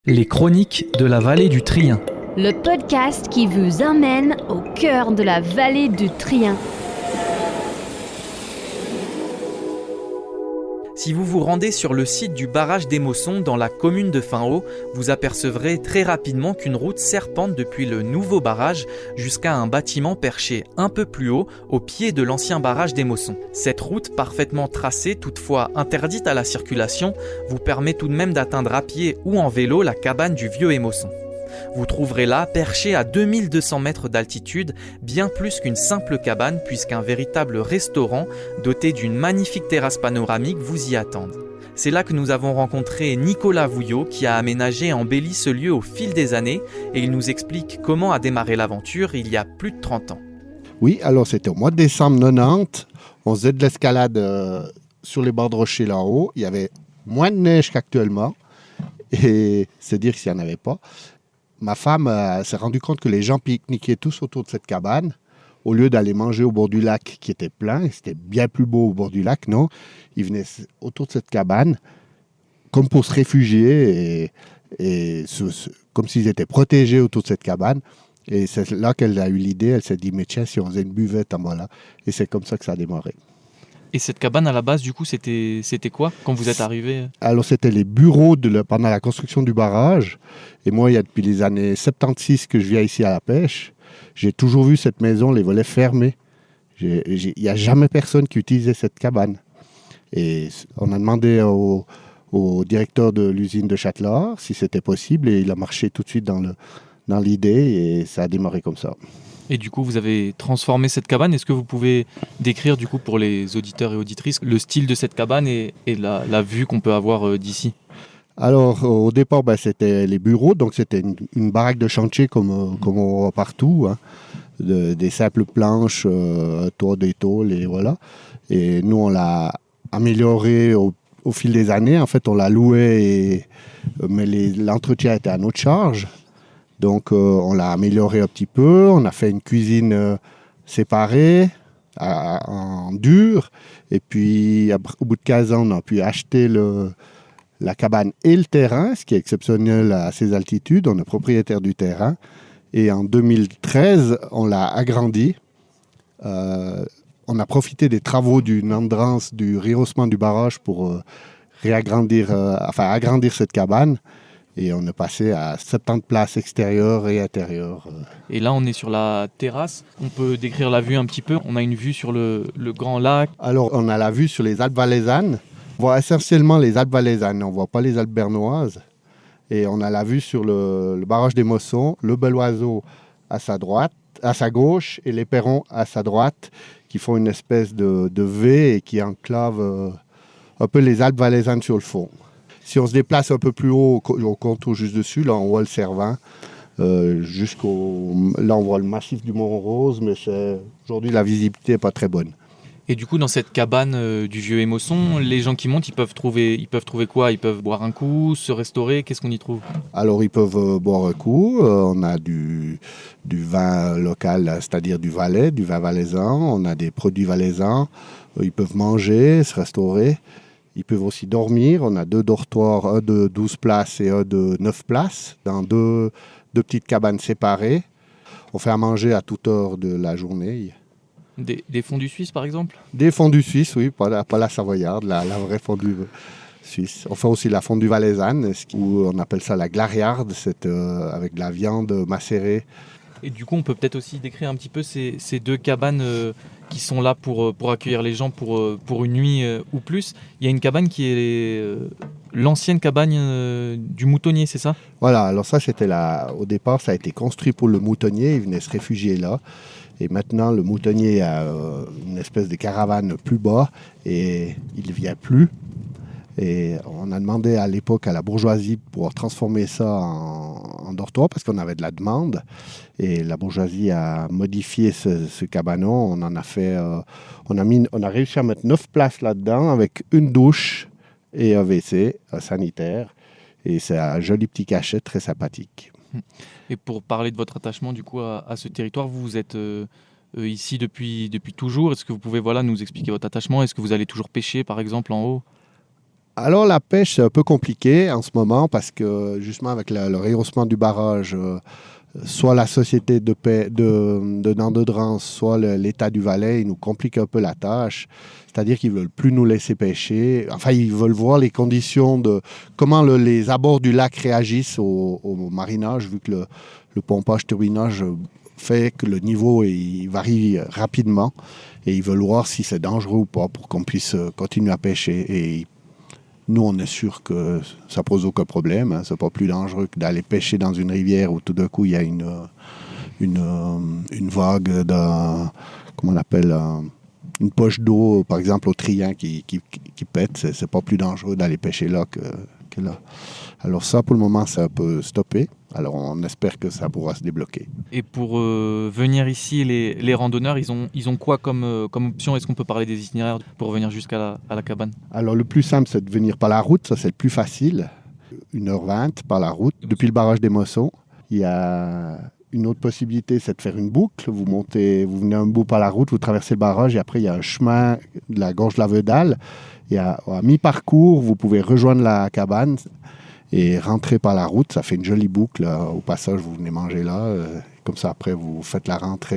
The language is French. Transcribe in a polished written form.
Les chroniques de la vallée du Trien. Le podcast qui vous emmène au cœur de la vallée du Trien. Si vous vous rendez sur le site du barrage des Mossons dans la commune de Finhaut, vous apercevrez très rapidement qu'une route serpente depuis le nouveau barrage jusqu'à un bâtiment perché un peu plus haut au pied de l'ancien barrage des Mossons. Cette route parfaitement tracée, toutefois interdite à la circulation, vous permet tout de même d'atteindre à pied ou en vélo la cabane du vieux Émosson. Vous trouverez là, perché à 2200 mètres d'altitude, bien plus qu'une simple cabane puisqu'un véritable restaurant doté d'une magnifique terrasse panoramique vous y attend. C'est là que nous avons rencontré Nicolas Vouillot qui a aménagé et embelli ce lieu au fil des années et il nous explique comment a démarré l'aventure il y a plus de 30 ans. Oui, alors c'était au mois de décembre 90, on faisait de l'escalade sur les bords de rochers là-haut, il y avait moins de neige qu'actuellement et c'est dire s'il n'y en avait pas. Ma femme s'est rendue compte que les gens pique-niquaient tous autour de cette cabane. Au lieu d'aller manger au bord du lac qui était plein, c'était bien plus beau au bord du lac, non. Ils venaient autour de cette cabane comme pour se réfugier comme s'ils étaient protégés autour de cette cabane. Et c'est là qu'elle a eu l'idée, elle s'est dit, mais tiens, si on faisait une buvette en bas là. Et c'est comme ça que ça a démarré. Et cette cabane à la base, du coup, c'était quoi quand vous êtes arrivé ? Alors, c'était les bureaux pendant la construction du barrage. Et moi, il y a depuis les années 76 que je viens ici à la pêche. J'ai toujours vu cette maison, les volets fermés. Il n'y a jamais personne qui utilisait cette cabane. Et on a demandé au directeur de l'usine de Châtelard si c'était possible. Et il a marché tout de suite dans l'idée et ça a démarré comme ça. Et du coup, vous avez transformé cette cabane. Est-ce que vous pouvez décrire, du coup, pour les auditeurs et auditrices, le style de cette cabane et la vue qu'on peut avoir d'ici ? Alors, au départ, c'était les bureaux. Donc, c'était une baraque de chantier comme on voit partout. Hein, des simples planches, toit, des tôles, et voilà. Et nous, on l'a amélioré au fil des années. En fait, on l'a loué, mais l'entretien était à notre charge. Donc, on l'a amélioré un petit peu. On a fait une cuisine séparée, en dur. Et puis, au bout de 15 ans, on a pu acheter la cabane et le terrain, ce qui est exceptionnel à ces altitudes. On est propriétaire du terrain. Et en 2013, on l'a agrandi. On a profité des travaux d'une entrance du rehaussement du barrage pour agrandir cette cabane. Et on est passé à 70 places extérieures et intérieures. Et là, on est sur la terrasse. On peut décrire la vue un petit peu. On a une vue sur le grand lac. Alors, on a la vue sur les Alpes valaisannes. On voit essentiellement les Alpes valaisannes. On ne voit pas les Alpes bernoises. Et on a la vue sur le barrage des Mossons, le Bel Oiseau à sa gauche et les Perrons à sa droite, qui font une espèce de V et qui enclavent un peu les Alpes valaisannes sur le fond. Si on se déplace un peu plus haut, au contour juste dessus, là on voit le Cervin, là on voit le massif du Mont-Rose, mais aujourd'hui la visibilité n'est pas très bonne. Et du coup, dans cette cabane du vieux Émosson, les gens qui montent, ils peuvent trouver quoi ? Ils peuvent boire un coup, se restaurer, qu'est-ce qu'on y trouve ? Alors ils peuvent boire un coup, on a du vin local, c'est-à-dire du Valais, du vin valaisan, on a des produits valaisans, ils peuvent manger, se restaurer. Ils peuvent aussi dormir. On a 2 dortoirs, un de 12 places et un de 9 places, dans deux petites cabanes séparées. On fait à manger à toute heure de la journée. Des fondus suisses, par exemple ? Des fondus suisses, oui, pas la savoyarde, la vraie fondue suisse. On fait aussi la fondue valaisanne, où on appelle ça la glariarde, c'est avec de la viande macérée. Et du coup, on peut peut-être aussi décrire un petit peu ces 2 cabanes qui sont là pour accueillir les gens pour une nuit ou plus. Il y a une cabane qui est l'ancienne cabane du moutonnier, c'est ça ? Voilà, alors ça, c'était au départ, ça a été construit pour le moutonnier. Il venait se réfugier là. Et maintenant, le moutonnier a une espèce de caravane plus bas et il ne vient plus. Et on a demandé à l'époque à la bourgeoisie pour transformer ça en dortoir parce qu'on avait de la demande. Et la bourgeoisie a modifié ce cabanon. On en a fait, on a réussi à mettre 9 places là-dedans avec une douche et un WC, un sanitaire. Et c'est un joli petit cachet très sympathique. Et pour parler de votre attachement du coup à ce territoire, vous êtes ici depuis toujours. Est-ce que vous pouvez nous expliquer votre attachement ? Est-ce que vous allez toujours pêcher par exemple en haut ? Alors la pêche, c'est un peu compliqué en ce moment parce que justement avec le rehaussement du barrage, soit la société de Nandedrance, soit l'État du Valais, ils nous compliquent un peu la tâche. C'est-à-dire qu'ils ne veulent plus nous laisser pêcher. Enfin, ils veulent voir les conditions de comment les abords du lac réagissent au marinage, vu que le pompage-turbinage fait que le niveau il varie rapidement. Et ils veulent voir si c'est dangereux ou pas pour qu'on puisse continuer à pêcher. Et nous, on est sûr que ça pose aucun problème. Hein. C'est pas plus dangereux que d'aller pêcher dans une rivière où tout d'un coup, il y a une vague comment on appelle, une poche d'eau, par exemple, au Triant qui pète. C'est pas plus dangereux d'aller pêcher là que là. Alors ça, pour le moment, ça peut stopper. Alors on espère que ça pourra se débloquer. Et pour venir ici, les randonneurs, ils ont quoi comme option? Est-ce qu'on peut parler des itinéraires pour venir jusqu'à la cabane? Alors le plus simple, c'est de venir par la route. Ça, c'est le plus facile. 1h20 par la route, depuis le barrage des Mossons. Il y a une autre possibilité, c'est de faire une boucle. Vous venez un bout par la route, vous traversez le barrage et après, il y a un chemin de la gorge de la Vedale. Et à mi-parcours, vous pouvez rejoindre la cabane et rentrer par la route. Ça fait une jolie boucle. Au passage, vous venez manger là. Comme ça, après, vous faites la rentrée